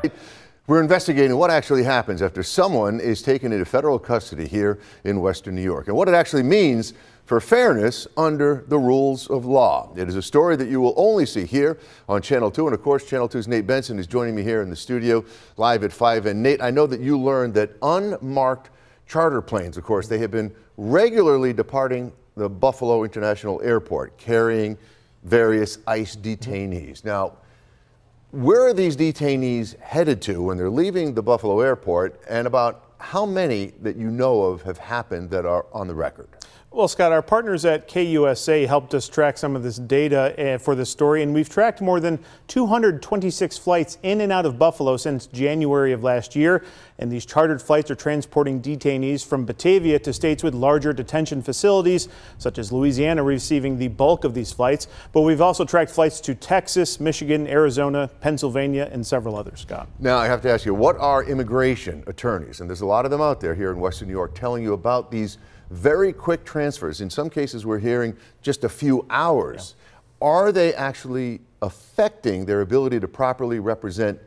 Tonight, we're investigating what actually happens after someone is taken into federal custody here in Western New York and what it actually means for fairness under the rules of law. It is a story that you will only see here on Channel 2. And of course, Channel 2's Nate Benson is joining me here in the studio live at 5. And Nate, I know that you learned that unmarked charter planes, of course, they have been regularly departing the Buffalo International Airport carrying various ICE detainees. Now, where are these detainees headed to when they're leaving the Buffalo airport, and about how many that you know of have happened that are on the record? Well, Scott, our partners at KUSA helped us track some of this data for this story, and we've tracked more than 226 flights in and out of Buffalo since January of last year. And these chartered flights are transporting detainees from Batavia to states with larger detention facilities, such as Louisiana, receiving the bulk of these flights. But we've also tracked flights to Texas, Michigan, Arizona, Pennsylvania, and several others, Scott. Now, I have to ask you, what are immigration attorneys, and there's a lot of them out there here in Western New York, telling you about these very quick transfers? In some cases, we're hearing just a few hours. Yeah. Are they actually affecting their ability to properly represent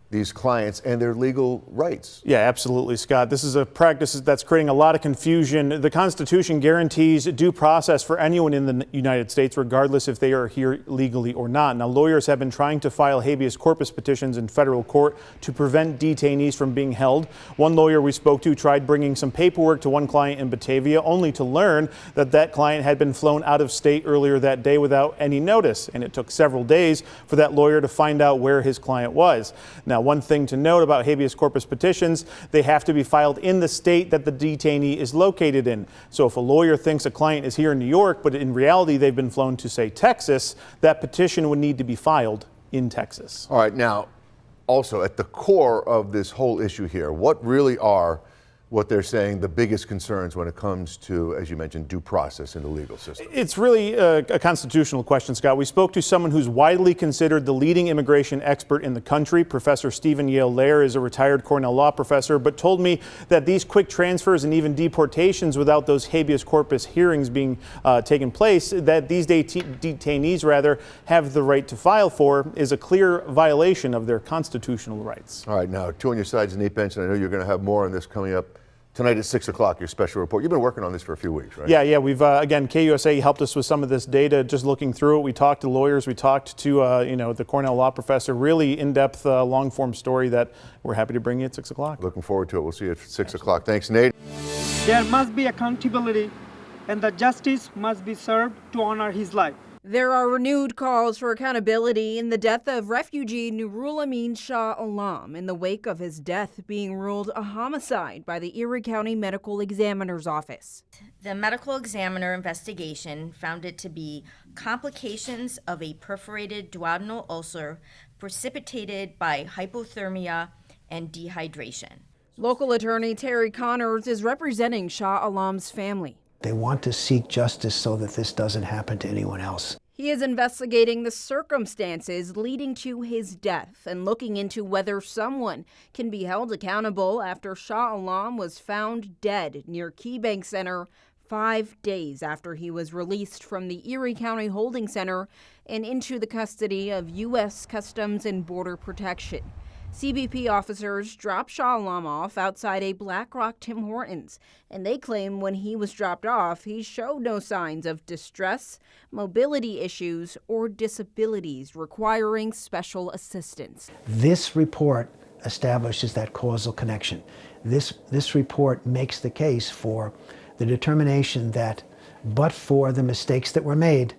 these clients and their legal rights? Yeah, absolutely, Scott. This is a practice that's creating a lot of confusion. The Constitution guarantees due process for anyone in the United States, regardless if they are here legally or not. Now, lawyers have been trying to file habeas corpus petitions in federal court to prevent detainees from being held. One lawyer we spoke to tried bringing some paperwork to one client in Batavia, only to learn that that client had been flown out of state earlier that day without any notice. And it took several days for that lawyer to find out where his client was. Now, one thing to note about habeas corpus petitions, they have to be filed in the state that the detainee is located in. So if a lawyer thinks a client is here in New York, but in reality they've been flown to, say, Texas, that petition would need to be filed in Texas. All right, now, also at the core of this whole issue here, what really are what they're saying the biggest concerns when it comes to, as you mentioned, due process in the legal system? It's really a constitutional question, Scott. We spoke to someone who's widely considered the leading immigration expert in the country. Professor Stephen Yale-Lair is a retired Cornell law professor, but told me that these quick transfers and even deportations without those habeas corpus hearings being taken place, that these detainees rather have the right to file for, is a clear violation of their constitutional rights. All right, now, two on your sides, Nate Benson. I know you're going to have more on this coming up tonight at 6 o'clock, your special report. You've been working on this for a few weeks, right? Yeah. We've, again, KUSA helped us with some of this data, just looking through it. We talked to lawyers. We talked to, the Cornell law professor. Really in-depth, long-form story that we're happy to bring you at 6 o'clock. Looking forward to it. We'll see you at 6 o'clock. Thanks, Nate. There must be accountability, and the justice must be served to honor his life. There are renewed calls for accountability in the death of refugee Nurul Amin Shah Alam in the wake of his death being ruled a homicide by the Erie County Medical Examiner's Office. The medical examiner investigation found it to be complications of a perforated duodenal ulcer precipitated by hypothermia and dehydration. Local attorney Terry Connors is representing Shah Alam's family. They want to seek justice so that this doesn't happen to anyone else. He is investigating the circumstances leading to his death and looking into whether someone can be held accountable after Shah Alam was found dead near Key Bank Center 5 days after he was released from the Erie County Holding Center and into the custody of U.S. Customs and Border Protection. CBP officers dropped Shah Alam off outside a Black Rock Tim Hortons, and they claim when he was dropped off, he showed no signs of distress, mobility issues, or disabilities requiring special assistance. This report establishes that causal connection. This report makes the case for the determination that, but for the mistakes that were made,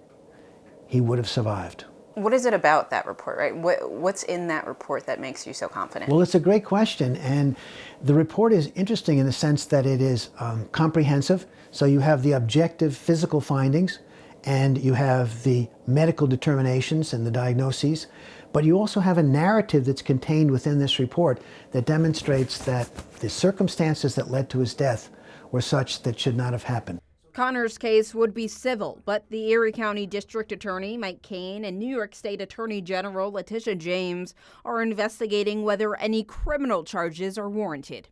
he would have survived. What is it about that report, right? What's in that report that makes you so confident? Well, it's a great question, and the report is interesting in the sense that it is comprehensive. So you have the objective physical findings, and you have the medical determinations and the diagnoses, but you also have a narrative that's contained within this report that demonstrates that the circumstances that led to his death were such that should not have happened. Connor's case would be civil, but the Erie County District Attorney Mike Kane and New York State Attorney General Letitia James are investigating whether any criminal charges are warranted.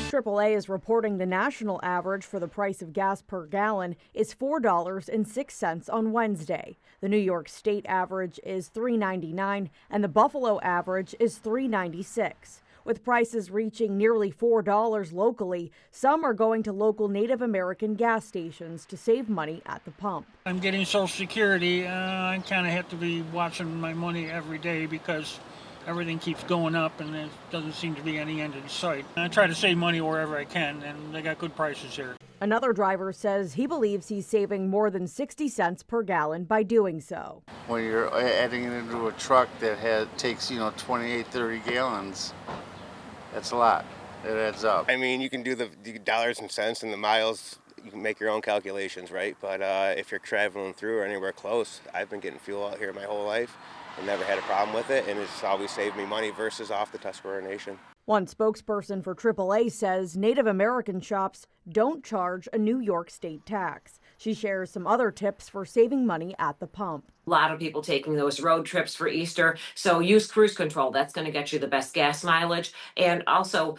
AAA is reporting the national average for the price of gas per gallon is $4.06 on Wednesday. The New York State average is $3.99 and the Buffalo average is $3.96. With prices reaching nearly $4 locally, some are going to local Native American gas stations to save money at the pump. I'm getting Social Security. I kind of have to be watching my money every day because everything keeps going up and there doesn't seem to be any end in sight. I try to save money wherever I can, and they got good prices here. Another driver says he believes he's saving more than 60 cents per gallon by doing so. When you're adding it into a truck that takes 28, 30 gallons, that's a lot. It adds up. I mean, you can do the dollars and cents and the miles. You can make your own calculations, right? But if you're traveling through or anywhere close, I've been getting fuel out here my whole life and never had a problem with it, and it's always saved me money versus off the Tuscarora Nation. One spokesperson for AAA says Native American shops don't charge a New York State tax. She shares some other tips for saving money at the pump. A lot of people taking those road trips for Easter, so use cruise control. That's going to get you the best gas mileage. And also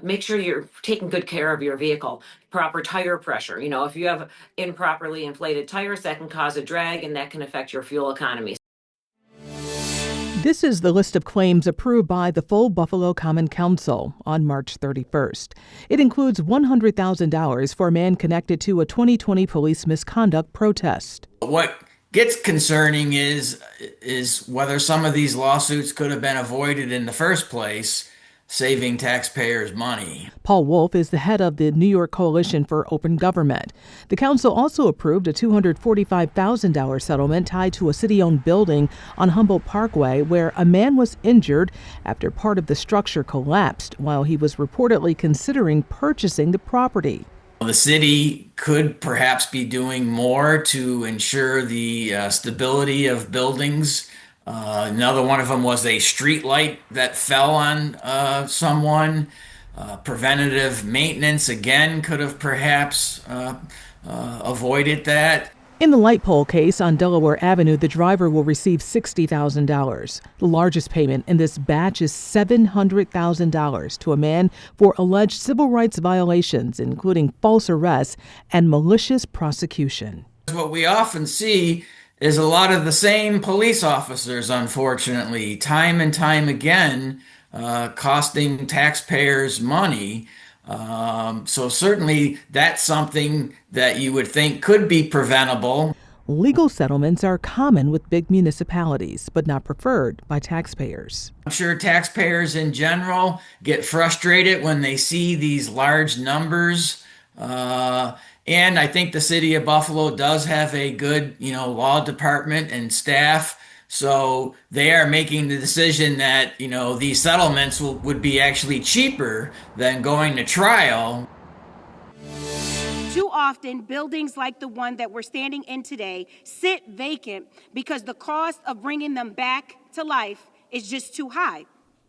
make sure you're taking good care of your vehicle. Proper tire pressure. If you have improperly inflated tires, that can cause a drag and that can affect your fuel economy. This is the list of claims approved by the full Buffalo Common Council on March 31st. It includes $100,000 for a man connected to a 2020 police misconduct protest. What gets concerning is whether some of these lawsuits could have been avoided in the first place, saving taxpayers money. Paul Wolf is the head of the New York Coalition for Open Government. The council also approved a $245,000 settlement tied to a city-owned building on Humboldt Parkway where a man was injured after part of the structure collapsed while he was reportedly considering purchasing the property. The city could perhaps be doing more to ensure the stability of buildings. Another one of them was a street light that fell on someone. Preventative maintenance, again, could have perhaps avoided that. In the light pole case on Delaware Avenue, the driver will receive $60,000. The largest payment in this batch is $700,000 to a man for alleged civil rights violations, including false arrests and malicious prosecution. What we often see is a lot of the same police officers, unfortunately, time and time again, costing taxpayers money. So certainly that's something that you would think could be preventable. Legal settlements are common with big municipalities, but not preferred by taxpayers. I'm sure taxpayers in general get frustrated when they see these large numbers. And I think the city of Buffalo does have a good, law department and staff. So they are making the decision that, these settlements would be actually cheaper than going to trial. Too often, buildings like the one that we're standing in today sit vacant because the cost of bringing them back to life is just too high.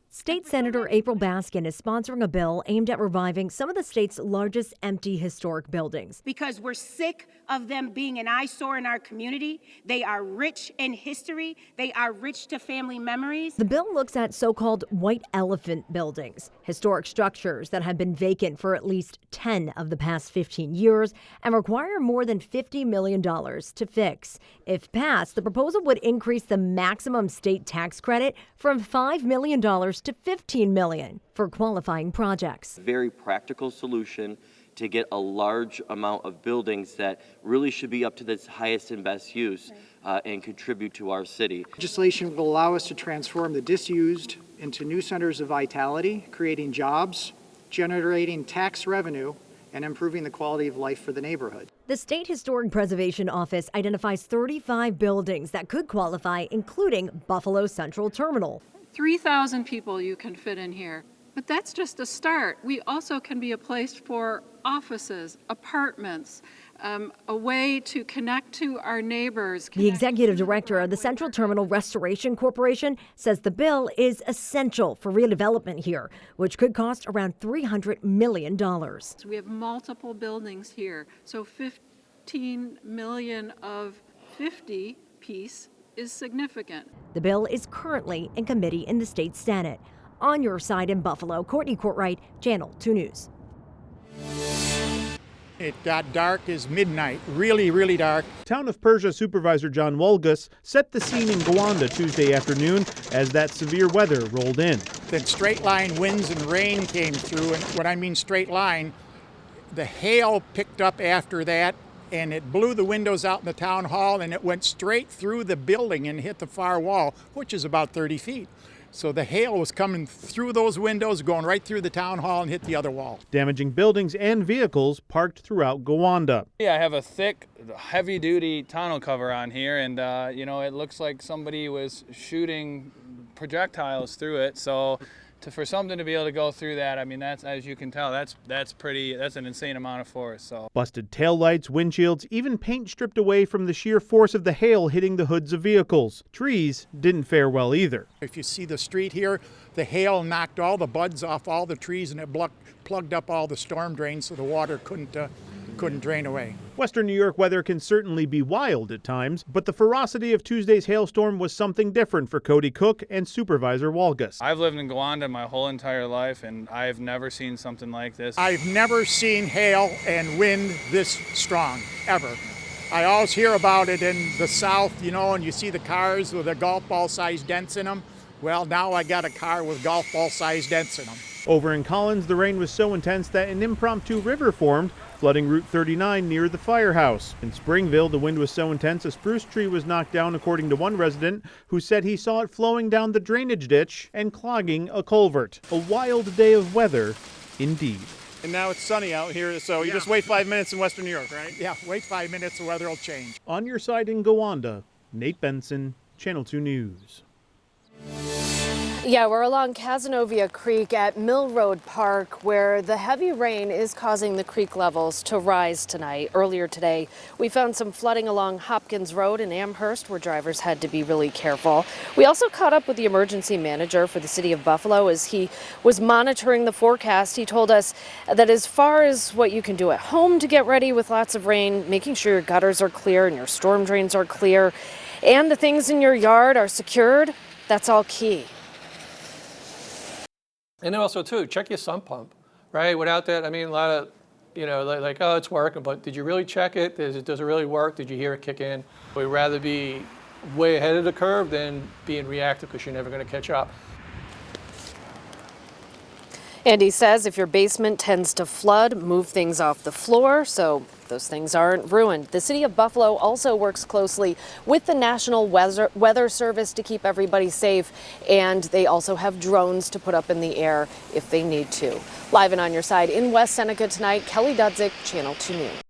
State Senator April Baskin is sponsoring a bill aimed at reviving some of the state's largest empty historic buildings. Because we're sick of them being an eyesore in our community. They are rich in history. They are rich to family memories. The bill looks at so-called white elephant buildings, historic structures that have been vacant for at least 10 of the past 15 years and require more than $50 million to fix. If passed, the proposal would increase the maximum state tax credit from $5 million to $15 million for qualifying projects. Very practical solution to get a large amount of buildings that really should be up to the highest and best use and contribute to our city. Legislation will allow us to transform the disused into new centers of vitality, creating jobs, generating tax revenue, and improving the quality of life for the neighborhood. The State Historic Preservation Office identifies 35 buildings that could qualify, including Buffalo Central Terminal. 3,000 people you can fit in here. But that's just a start. We also can be a place for offices, apartments, a way to connect to our neighbors. The executive director of the Central Terminal Restoration Corporation says the bill is essential for redevelopment here, which could cost around $300 million. So we have multiple buildings here, so $15 million of 50 piece is significant. The bill is currently in committee in the state Senate. On your side in Buffalo, Courtney Courtright, Channel 2 News. It got dark as midnight, really, really dark. Town of Persia Supervisor John Wolgus set the scene in Gowanda Tuesday afternoon as that severe weather rolled in. Then straight line winds and rain came through, and what I mean straight line, the hail picked up after that, and it blew the windows out in the town hall, and it went straight through the building and hit the far wall, which is about 30 feet. So the hail was coming through those windows, going right through the town hall and hit the other wall. Damaging buildings and vehicles parked throughout Gowanda. Yeah, I have a thick, heavy-duty tonneau cover on here, and it looks like somebody was shooting projectiles through it. So for something to be able to go through that, I mean, that's, as you can tell, that's an insane amount of force. So busted taillights, windshields, even paint stripped away from the sheer force of the hail hitting the hoods of vehicles. Trees didn't fare well either. If you see the street here, the hail knocked all the buds off all the trees, and it plugged up all the storm drains so the water couldn't drain away. Western New York weather can certainly be wild at times, but the ferocity of Tuesday's hailstorm was something different for Cody Cook and Supervisor Wolgus. I've lived in Gowanda my whole entire life, and I've never seen something like this. I've never seen hail and wind this strong, ever. I always hear about it in the South, and you see the cars with the golf ball sized dents in them. Well, now I got a car with golf ball sized dents in them. Over in Collins, the rain was so intense that an impromptu river formed, flooding Route 39 near the firehouse. In Springville, the wind was so intense a spruce tree was knocked down, according to one resident who said he saw it flowing down the drainage ditch and clogging a culvert. A wild day of weather, indeed. And now it's sunny out here, so you just wait 5 minutes in Western New York, right? Yeah, wait 5 minutes, the weather will change. On your side in Gowanda, Nate Benson, Channel 2 News. Yeah, we're along Cazenovia Creek at Mill Road Park, where the heavy rain is causing the creek levels to rise tonight. Earlier today, we found some flooding along Hopkins Road in Amherst, where drivers had to be really careful. We also caught up with the emergency manager for the city of Buffalo as he was monitoring the forecast. He told us that as far as what you can do at home to get ready with lots of rain, making sure your gutters are clear and your storm drains are clear, and the things in your yard are secured, that's all key. And then also, too, check your sump pump, right? Without that, I mean, a lot of, like, oh, it's working, but did you really check it? Does it really work? Did you hear it kick in? We'd rather be way ahead of the curve than being reactive, because you're never going to catch up. And he says if your basement tends to flood, move things off the floor so those things aren't ruined. The city of Buffalo also works closely with the National Weather Service to keep everybody safe, and they also have drones to put up in the air if they need to. Live and on your side in West Seneca tonight, Kelly Dudzik, Channel 2 News.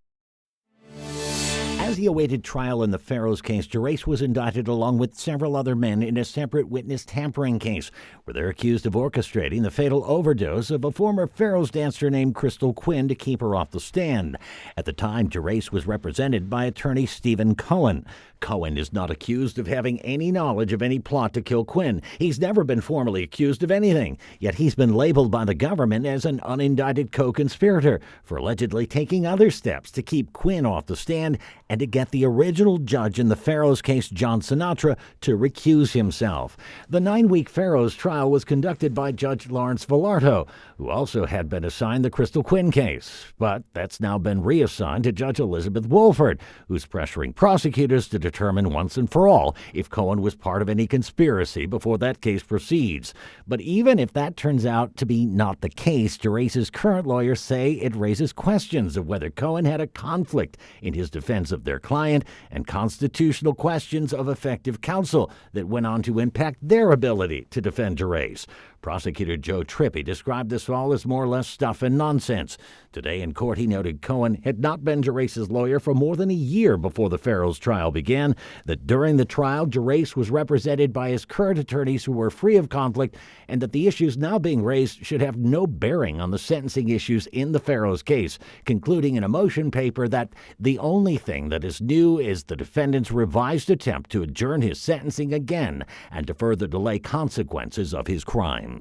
As he awaited trial in the Farrows case, Gerace was indicted along with several other men in a separate witness tampering case, where they're accused of orchestrating the fatal overdose of a former Farrows dancer named Crystal Quinn to keep her off the stand. At the time, Gerace was represented by attorney Stephen Cohen. Cohen is not accused of having any knowledge of any plot to kill Quinn. He's never been formally accused of anything, yet he's been labeled by the government as an unindicted co-conspirator for allegedly taking other steps to keep Quinn off the stand and to get the original judge in the Farrows case, John Sinatra, to recuse himself. The 9-week Farrows trial was conducted by Judge Lawrence Villarto, who also had been assigned the Crystal Quinn case. But that's now been reassigned to Judge Elizabeth Wolford, who's pressuring prosecutors to determine once and for all if Cohen was part of any conspiracy before that case proceeds. But even if that turns out to be not the case, Gerace's current lawyers say it raises questions of whether Cohen had a conflict in his defense of their client and constitutional questions of effective counsel that went on to impact their ability to defend Gerace. Prosecutor Joe Trippi described this all as more or less stuff and nonsense. Today in court, he noted Cohen had not been Gerace's lawyer for more than a year before the Farrows trial began, that during the trial, Gerace was represented by his current attorneys who were free of conflict, and that the issues now being raised should have no bearing on the sentencing issues in the Farrows case, concluding in a motion paper that the only thing that is new is the defendant's revised attempt to adjourn his sentencing again and to further delay consequences of his crimes.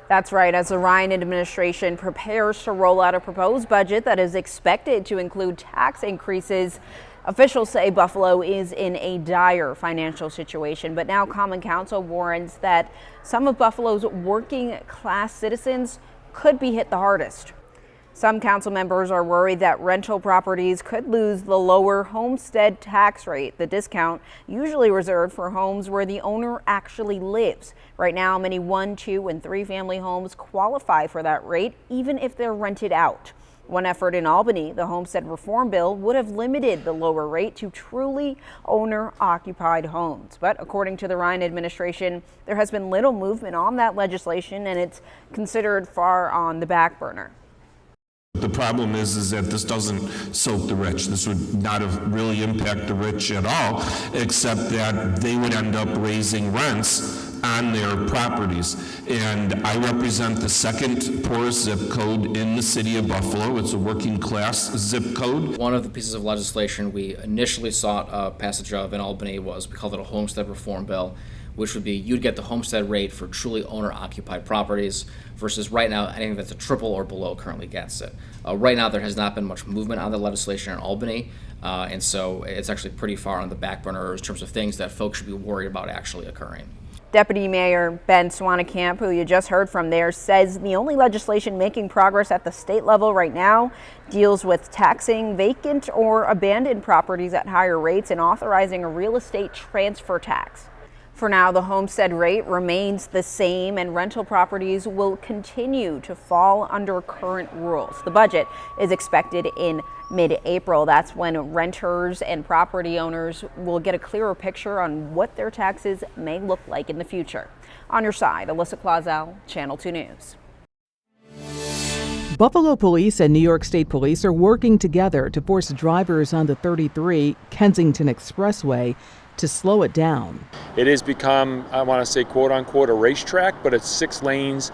That's right. As the Ryan administration prepares to roll out a proposed budget that is expected to include tax increases, officials say Buffalo is in a dire financial situation. But now Common Counsel warns that some of Buffalo's working class citizens could be hit the hardest. Some council members are worried that rental properties could lose the lower homestead tax rate, the discount usually reserved for homes where the owner actually lives. Right now, many 1, 2, and 3 family homes qualify for that rate, even if they're rented out. One effort in Albany, the homestead reform bill, would have limited the lower rate to truly owner-occupied homes. But according to the Ryan administration, there has been little movement on that legislation, and it's considered far on the back burner. The problem is that this doesn't soak the rich. This would not have really impact the rich at all, except that they would end up raising rents on their properties. And I represent the second poorest zip code in the city of Buffalo. It's a working class zip code. One of the pieces of legislation we initially sought passage of in Albany was, we called it a homestead reform bill, which would be you'd get the homestead rate for truly owner-occupied properties versus right now anything that's a triple or below currently gets it. Right now there has not been much movement on the legislation in Albany, and so it's actually pretty far on the back burner in terms of things that folks should be worried about actually occurring. Deputy Mayor Ben Swanekamp, who you just heard from there, says the only legislation making progress at the state level right now deals with taxing vacant or abandoned properties at higher rates and authorizing a real estate transfer tax. For now, the homestead rate remains the same and rental properties will continue to fall under current rules. The budget is expected in mid-April. That's when renters and property owners will get a clearer picture on what their taxes may look like in the future. On your side, Alyssa Clausel, Channel 2 News. Buffalo Police and New York State Police are working together to force drivers on the 33 Kensington Expressway to slow it down. It has become, I want to say, quote unquote, a racetrack, but it's 6 lanes,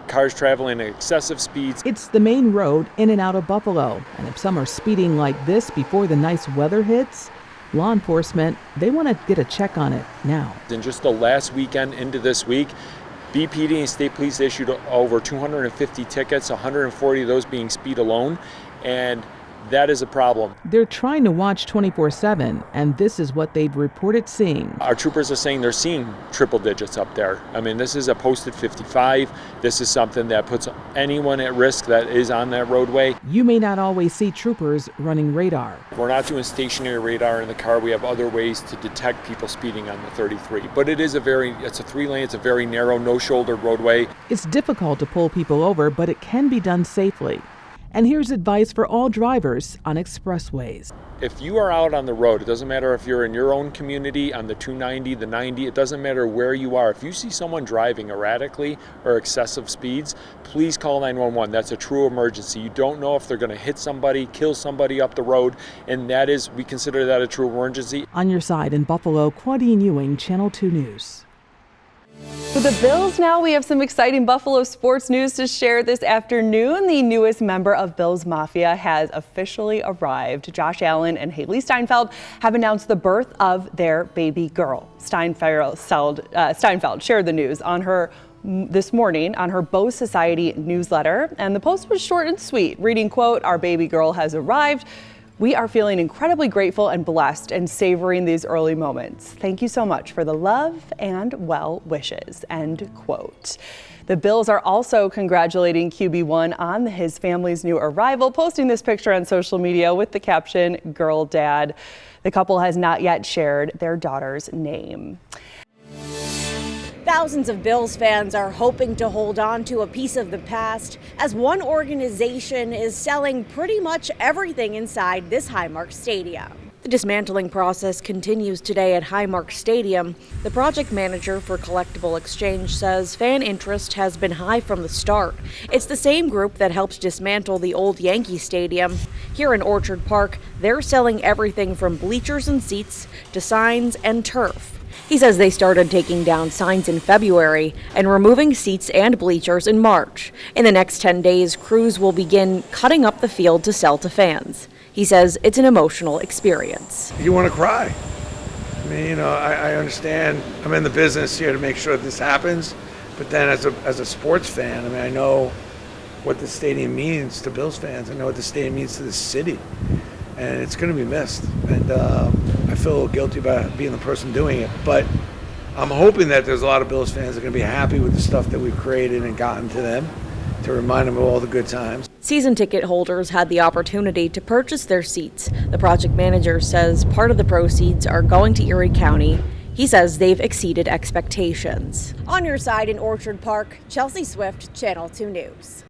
cars traveling at excessive speeds. It's the main road in and out of Buffalo. And if some are speeding like this before the nice weather hits, law enforcement, they want to get a check on it now. In just the last weekend into this week, BPD and state police issued over 250 tickets, 140 of those being speed alone, and that is a problem. They're trying to watch 24/7, and this is what they've reported seeing. Our troopers are saying they're seeing triple digits up there. I mean, this is a posted 55. This is something that puts anyone at risk that is on that roadway. You may not always see troopers running radar. We're not doing stationary radar in the car. We have other ways to detect people speeding on the 33. But it's a 3-lane, it's a very narrow, no-shoulder roadway. It's difficult to pull people over, but it can be done safely. And here's advice for all drivers on expressways. If you are out on the road, it doesn't matter if you're in your own community on the 290, the 90, it doesn't matter where you are. If you see someone driving erratically or excessive speeds, please call 911. That's a true emergency. You don't know if they're going to hit somebody, kill somebody up the road, and we consider that a true emergency. On your side in Buffalo, Claudine Ewing, Channel 2 News. For the Bills now, we have some exciting Buffalo sports news to share this afternoon. The newest member of Bills Mafia has officially arrived. Josh Allen and Haley Steinfeld have announced the birth of their baby girl. Steinfeld shared the news this morning on her Bow Society newsletter, and the post was short and sweet, reading, quote, "Our baby girl has arrived. We are feeling incredibly grateful and blessed and savoring these early moments. Thank you so much for the love and well wishes," end quote. The Bills are also congratulating QB1 on his family's new arrival, posting this picture on social media with the caption, "Girl Dad." The couple has not yet shared their daughter's name. Thousands of Bills fans are hoping to hold on to a piece of the past as one organization is selling pretty much everything inside this Highmark Stadium. The dismantling process continues today at Highmark Stadium. The project manager for Collectible Exchange says fan interest has been high from the start. It's the same group that helped dismantle the old Yankee Stadium. Here in Orchard Park, they're selling everything from bleachers and seats to signs and turf. He says they started taking down signs in February and removing seats and bleachers in March. In the next 10 days, crews will begin cutting up the field to sell to fans. He says it's an emotional experience. You want to cry. I mean, I understand. I'm in the business here to make sure this happens. But then as a sports fan, I mean, I know what the stadium means to Bills fans. I know what the stadium means to the city. And it's going to be missed. And I feel guilty about being the person doing it. But I'm hoping that there's a lot of Bills fans that are going to be happy with the stuff that we've created and gotten to them to remind them of all the good times. Season ticket holders had the opportunity to purchase their seats. The project manager says part of the proceeds are going to Erie County. He says they've exceeded expectations. On your side in Orchard Park, Chelsea Swift, Channel 2 News.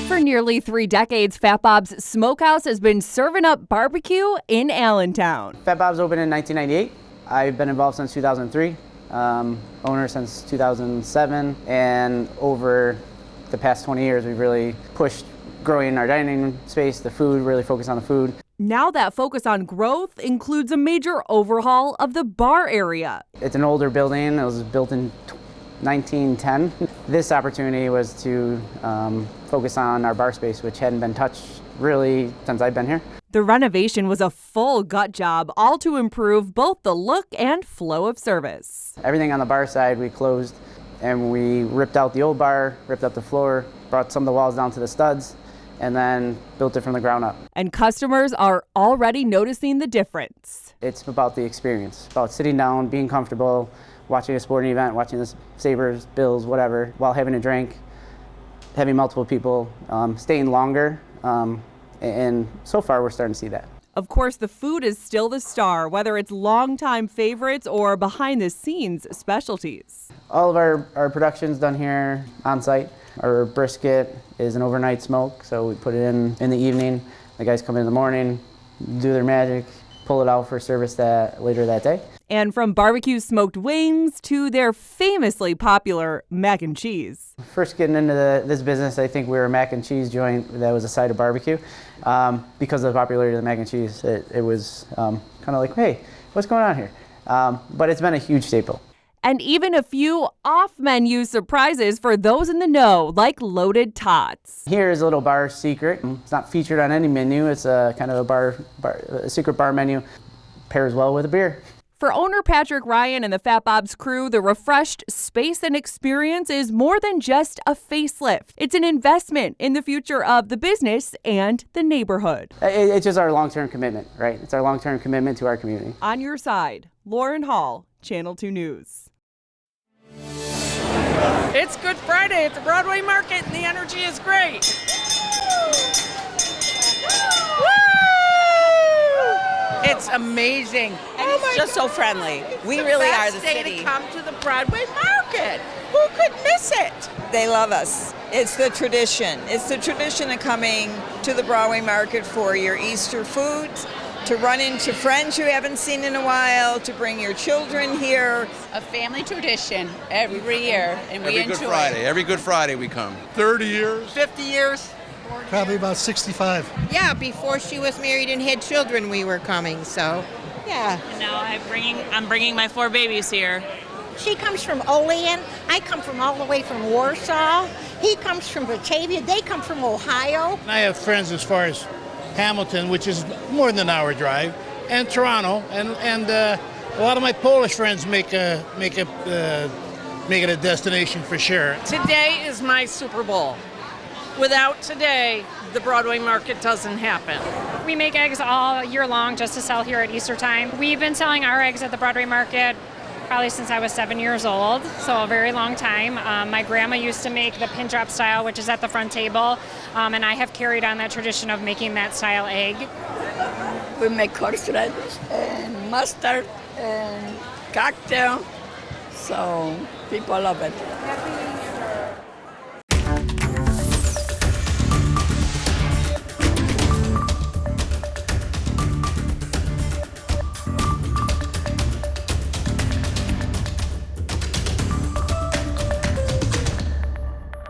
For nearly 3 decades, Fat Bob's Smokehouse has been serving up barbecue in Allentown. Fat Bob's opened in 1998. I've been involved since 2003, owner since 2007, and over the past 20 years, we've really pushed growing our dining space, the food, really focused on the food. Now that focus on growth includes a major overhaul of the bar area. It's an older building. It was built in 1910. This opportunity was to focus on our bar space, which hadn't been touched really since I've been here. The renovation was a full gut job, all to improve both the look and flow of service. Everything on the bar side we closed, and we ripped out the old bar, ripped up the floor, brought some of the walls down to the studs, and then built it from the ground up. And customers are already noticing the difference. It's about the experience, about sitting down, being comfortable, watching a sporting event, watching the Sabres, Bills, whatever, while having a drink, having multiple people, staying longer, and so far we're starting to see that. Of course, the food is still the star, whether it's longtime favorites or behind-the-scenes specialties. All of our production's done here on site. Our brisket is an overnight smoke, so we put it in the evening. The guys come in the morning, do their magic, pull it out for service later that day. And from barbecue smoked wings to their famously popular mac and cheese. First getting into this business, I think we were a mac and cheese joint that was a side of barbecue. Because of the popularity of the mac and cheese, it was kind of like, hey, what's going on here? But it's been a huge staple. And even a few off-menu surprises for those in the know, like loaded tots. Here is a little bar secret. It's not featured on any menu. It's a kind of a secret bar menu. Pairs well with a beer. For owner Patrick Ryan and the Fat Bob's crew, the refreshed space and experience is more than just a facelift. It's an investment in the future of the business and the neighborhood. It's just our long-term commitment, right? It's our long-term commitment to our community. On your side, Lauren Hall, Channel 2 News. It's Good Friday at the Broadway Market, and the energy is great. It's amazing. And it's just so friendly. We really are the city. To come to the Broadway Market. Who could miss it? They love us. It's the tradition. It's the tradition of coming to the Broadway Market for your Easter foods, to run into friends you haven't seen in a while, to bring your children here. A family tradition every year, and we enjoy it. Every Good Friday we come. 30 years? 50 years? Probably about 65. Yeah, before she was married and had children, we were coming, so, yeah. And now I'm bringing my 4 babies here. She comes from Olean. I come from all the way from Warsaw. He comes from Batavia. They come from Ohio. I have friends as far as Hamilton, which is more than an hour drive, and Toronto, and a lot of my Polish friends make it a destination for sure. Today is my Super Bowl. Without today, the Broadway Market doesn't happen. We make eggs all year long just to sell here at Easter time. We've been selling our eggs at the Broadway Market probably since I was 7 years old, so a very long time. My grandma used to make the pin drop style, which is at the front table, and I have carried on that tradition of making that style egg. We make horseradish and mustard and cocktail, so people love it.